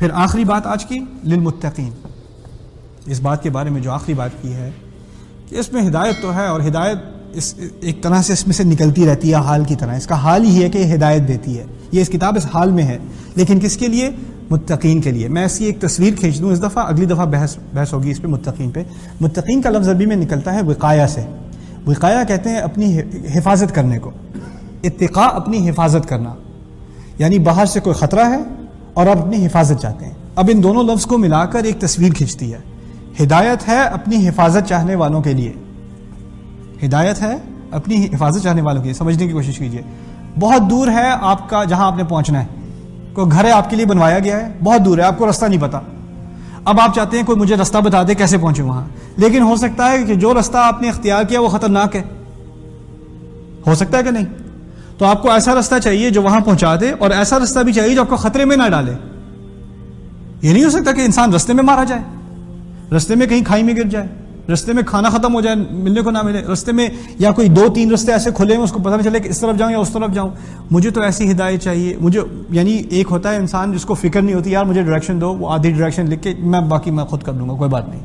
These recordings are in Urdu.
پھر آخری بات آج کی للمتقین، اس بات کے بارے میں جو آخری بات کی ہے کہ اس میں ہدایت تو ہے، اور ہدایت ایک طرح سے اس میں سے نکلتی رہتی ہے حال کی طرح، اس کا حال ہی ہے کہ یہ ہدایت دیتی ہے، یہ اس کتاب اس حال میں ہے، لیکن کس کے لیے؟ متقین کے لیے۔ میں ایسی ایک تصویر کھینچ دوں اس دفعہ، اگلی دفعہ بحث ہوگی اس پہ متقین پہ۔ متقین کا لفظ عربی میں نکلتا ہے وقایا سے، وقایا کہتے ہیں اپنی حفاظت کرنے کو، اتقاء اپنی حفاظت کرنا، یعنی باہر سے کوئی خطرہ ہے اور آپ اپنی حفاظت چاہتے ہیں۔ اب ان دونوں لفظ کو ملا کر ایک تصویر کھنچتی ہے، ہدایت ہے اپنی حفاظت چاہنے والوں کے لیے، ہدایت ہے اپنی حفاظت چاہنے والوں کے لیے۔ سمجھنے کی کوشش کیجئے، بہت دور ہے آپ کا جہاں آپ نے پہنچنا ہے، کوئی گھر ہے آپ کے لیے بنوایا گیا ہے، بہت دور ہے، آپ کو رستہ نہیں پتا، اب آپ چاہتے ہیں کوئی مجھے رستہ بتا دے کیسے پہنچے وہاں، لیکن ہو سکتا ہے کہ جو رستہ آپ نے اختیار کیا وہ خطرناک ہے، ہو سکتا ہے کہ نہیں؟ تو آپ کو ایسا رستہ چاہیے جو وہاں پہنچا دے، اور ایسا رستہ بھی چاہیے جو آپ کو خطرے میں نہ ڈالے۔ یہ نہیں ہو سکتا کہ انسان رستے میں مارا جائے، رستے میں کہیں کھائی میں گر جائے، رستے میں کھانا ختم ہو جائے، ملنے کو نہ ملے، رستے میں یا کوئی 2-3 رستے ایسے کھلے ہیں اس کو پتہ نہیں چلے کہ اس طرف جاؤں یا اس طرف جاؤں۔ مجھے تو ایسی ہدایت چاہیے، مجھے یعنی ایک ہوتا ہے انسان جس کو فکر نہیں ہوتی، یار مجھے ڈائریکشن دو، وہ آدھی ڈائریکشن لکھ کے باقی میں خود کر لوں گا، کوئی بات نہیں۔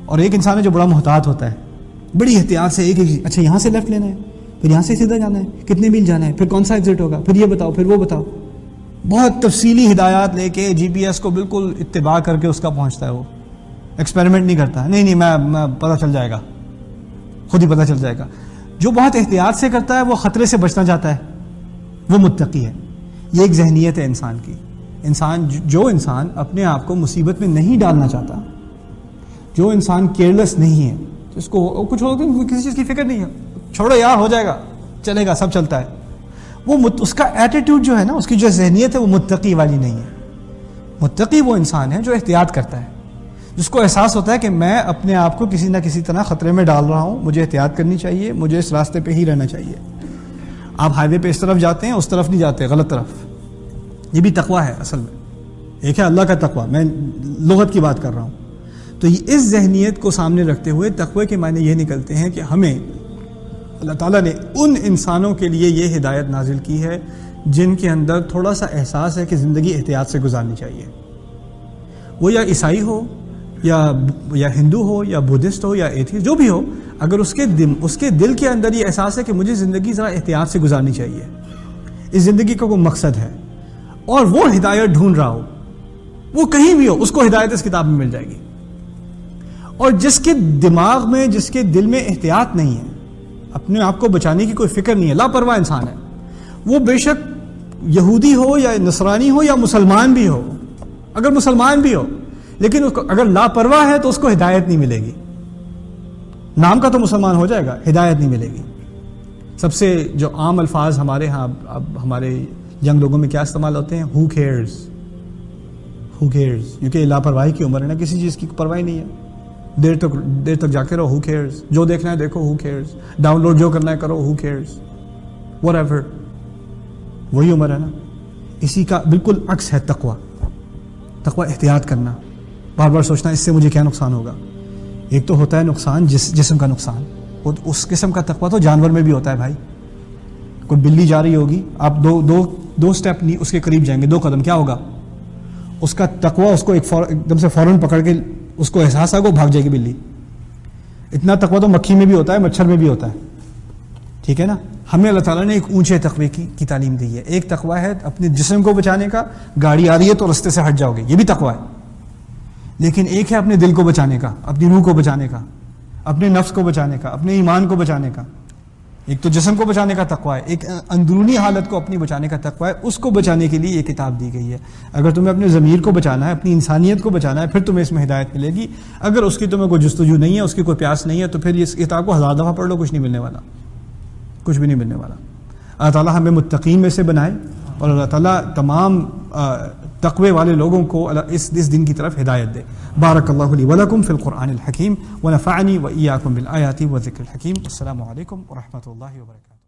اور ایک انسان ہے جو بڑا محتاط ہوتا ہے، بڑی احتیاط سے ایک اچھا یہاں سے لیفٹ لینا ہے، پھر یہاں سے سیدھا جانا ہے، کتنے میل جانا ہے، پھر کون سا ایگزٹ ہوگا، پھر یہ بتاؤ، پھر وہ بتاؤ، بہت تفصیلی ہدایات لے کے جی پی ایس کو بالکل اتباع کر کے اس کا پہنچتا ہے، وہ ایکسپیریمنٹ نہیں کرتا، نہیں میں پتہ چل جائے گا، خود ہی پتہ چل جائے گا۔ جو بہت احتیاط سے کرتا ہے وہ خطرے سے بچنا چاہتا ہے، وہ متقی ہے۔ یہ ایک ذہنیت ہے انسان کی، جو انسان اپنے آپ کو مصیبت میں نہیں ڈالنا چاہتا، جو انسان کیئرلیس نہیں ہے، جس کو کچھ ہوتا ہے کسی چیز کی فکر نہیں ہے، چھوڑو یار ہو جائے گا، چلے گا، سب چلتا ہے، وہ اس کا ایٹیٹیوڈ جو ہے نا، اس کی جو ذہنیت ہے وہ متقی والی نہیں ہے۔ متقی وہ انسان ہے جو احتیاط کرتا ہے، جس کو احساس ہوتا ہے کہ میں اپنے آپ کو کسی نہ کسی طرح خطرے میں ڈال رہا ہوں، مجھے احتیاط کرنی چاہیے، مجھے اس راستے پہ ہی رہنا چاہیے۔ آپ ہائی وے پہ اس طرف جاتے ہیں، اس طرف نہیں جاتے، غلط طرف۔ یہ بھی تقویٰ ہے اصل میں، ایک ہے اللہ کا تقویٰ، میں لغت کی بات کر رہا ہوں۔ تو اس ذہنیت کو سامنے رکھتے ہوئے تقوی کے معنی یہ نکلتے ہیں کہ ہمیں اللہ تعالیٰ نے ان انسانوں کے لیے یہ ہدایت نازل کی ہے جن کے اندر تھوڑا سا احساس ہے کہ زندگی احتیاط سے گزارنی چاہیے، وہ یا عیسائی ہو یا ہندو ہو یا بدھسٹ ہو یا ایتھیسٹ، جو بھی ہو، اگر اس کے دل کے اندر یہ احساس ہے کہ مجھے زندگی ذرا احتیاط سے گزارنی چاہیے، اس زندگی کا کوئی مقصد ہے، اور وہ ہدایت ڈھونڈ رہا ہو، وہ کہیں بھی ہو، اس کو ہدایت اس کتاب میں مل جائے گی۔ اور جس کے دماغ میں، جس کے دل میں احتیاط نہیں ہے، اپنے آپ کو بچانے کی کوئی فکر نہیں ہے، لاپرواہ انسان ہے، وہ بے شک یہودی ہو یا نصرانی ہو یا مسلمان بھی ہو، اگر مسلمان بھی ہو، لیکن اگر لاپرواہ ہے تو اس کو ہدایت نہیں ملے گی۔ نام کا تو مسلمان ہو جائے گا، ہدایت نہیں ملے گی۔ سب سے جو عام الفاظ ہمارے ہاں اب ہمارے ینگ لوگوں میں کیا استعمال ہوتے ہیں؟ ہو کیئرز، ہو کیئرز، کیونکہ لاپرواہی کی عمر ہے نا، کسی چیز کی پرواہی نہیں ہے، دیر تک جا کے رہو، ہو کیئرز، جو دیکھنا ہے دیکھو، ہو کیئرز، ڈاؤن لوڈ جو کرنا ہے کرو، ہو کیئرز، وٹ ایور، وہی عمر ہے نا۔ اسی کا بالکل عکس ہے تقویٰ۔ تقویٰ احتیاط کرنا، بار بار سوچنا اس سے مجھے کیا نقصان ہوگا۔ ایک تو ہوتا ہے نقصان جسم کا نقصان، اس قسم کا تقویٰ تو جانور میں بھی ہوتا ہے بھائی۔ کوئی بلی جا رہی ہوگی، آپ دو سٹیپ نہیں اس کے قریب جائیں گے، 2 قدم، کیا ہوگا؟ اس کا تقویٰ اس کو ایک دم سے فوراً پکڑ کے اس کو احساس آگا، وہ بھاگ جائے گی بلی۔ اتنا تقویٰ تو مکھی میں بھی ہوتا ہے، مچھر میں بھی ہوتا ہے، ٹھیک ہے نا۔ ہمیں اللہ تعالیٰ نے ایک اونچے تقوی کی تعلیم دی ہے۔ ایک تقویٰ ہے اپنے جسم کو بچانے کا، گاڑی آ رہی ہے تو رستے سے ہٹ جاؤ گے، یہ بھی تقویٰ ہے۔ لیکن ایک ہے اپنے دل کو بچانے کا، اپنی روح کو بچانے کا، اپنے نفس کو بچانے کا، اپنے ایمان کو بچانے کا۔ ایک تو جسم کو بچانے کا تقویٰ ہے، ایک اندرونی حالت کو اپنی بچانے کا تقویٰ ہے، اس کو بچانے کے لیے یہ کتاب دی گئی ہے۔ اگر تمہیں اپنے ضمیر کو بچانا ہے، اپنی انسانیت کو بچانا ہے، پھر تمہیں اس میں ہدایت ملے گی۔ اگر اس کی تمہیں کوئی جستجو نہیں ہے، اس کی کوئی پیاس نہیں ہے، تو پھر اس کتاب کو 1000 دفعہ پڑھ لو، کچھ نہیں ملنے والا، کچھ بھی نہیں ملنے والا۔ اللہ تعالیٰ ہمیں متقین میں سے بنائے، اور اللہ تعالیٰ تمام تقوی والے لوگوں کو اس دن کی طرف ہدایت دے۔ بارک اللہ لی ولکم فی القرآن الحکیم ونفعنی وإیاکم بالآیات والذکر الحکیم۔ السلام علیکم ورحمۃ اللہ وبرکاتہ۔